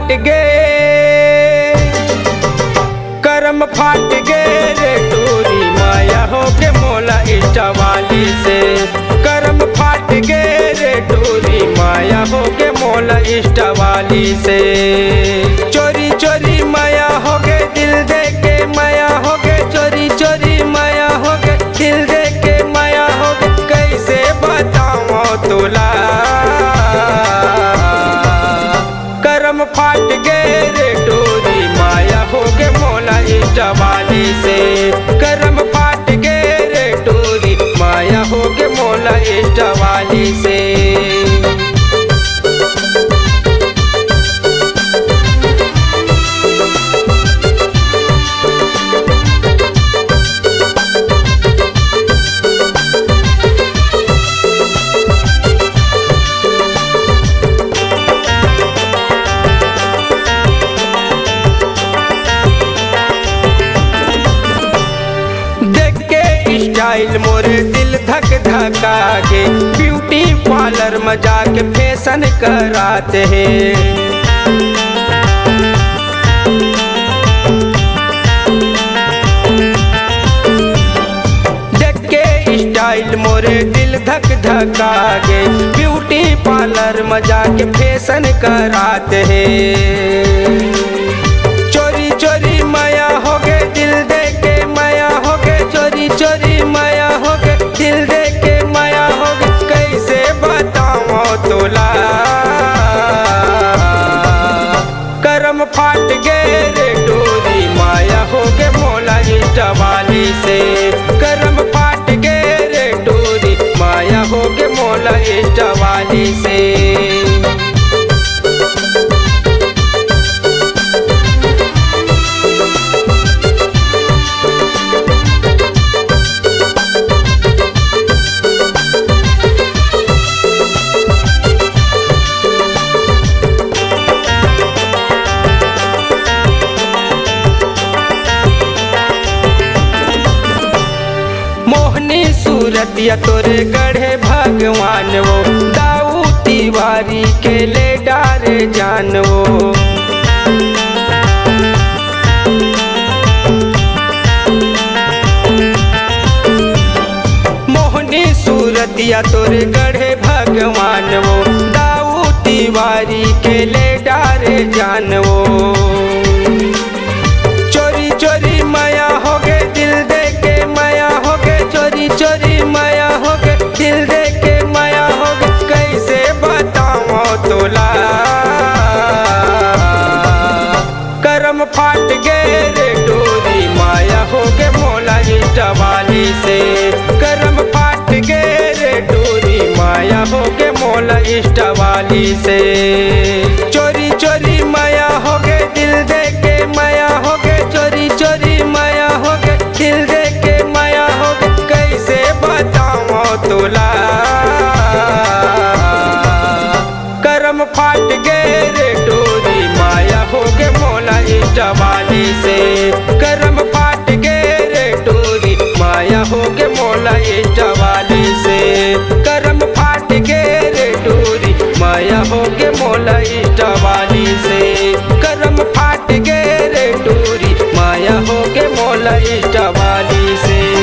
फाट गे, करम फाट गे रे टोरी माया हो के मोला इष्टा वाली से। करम फाट गे रे टोरी माया हो के मोला इष्टा वाली से। चोरी चोरी माया हो गे दिल दे के माया हो गे, चोरी चोरी माया हो गे दिल दे के माया हो गे। कैसे बताऊं तोला, करम फाट गे रे टोरी माया हो गे मोला इष्टा वाली से। करम फाट गे रे टोरी माया हो गे मोला इष्टा वाली से। स्टाइल मोरे दिल धक धका गे, ब्यूटी पार्लर में जाके फैशन कराते हैं। देख के स्टाइल मोरे दिल धक धका गे, ब्यूटी पार्लर में जाके फैशन कराते हैं। चोरी चोरी माया हो गे दिल दे के माया हो गे, चोरी चोरी माया हो गे दिल दे के माया हो गे। कैसे बताऊं तोला, करम फाट गे रे टोरी माया हो गे मोला इष्टा वाली से। करम फाट गे रे टोरी माया हो गे मोला इष्टा वाली से। सूरतिया तोरे गढ़े भगवान वो, दाऊ तिवारी के ले डारे जान वो। मोहनी सूरतिया तोरे गढ़े भगवान वो, दाऊ तिवारी के ले डारे जान वो। चोरी चोरी माया हो गे दिल दे के माया हो गे, चोरी चोरी माया हो गे दिल दे के माया हो गे। कैसे बताऊं तोला, करम फाट गे रे टोरी माया हो गे मोला इष्टा वाली से। करम फाट गे रे टोरी माया हो गे मोला इष्टा वाली से। चोरी चोरी माया हो गे दिल दे के माया हो गे, चोरी चोरी माया हो गे दिल दे के माया हो गे। कैसे बताऊं तोला, करम फाट गे रे टोरी माया हो गे मोला इष्टा वाली से। करम फाट गे रे टोरी माया हो गे मोला इष्टा वाली से। करम फाट गे रे टोरी माया हो गे मोला इष्टा वाली से। करम फाट गे रे टोरी माया हो गे मोला इष्टा वाली से।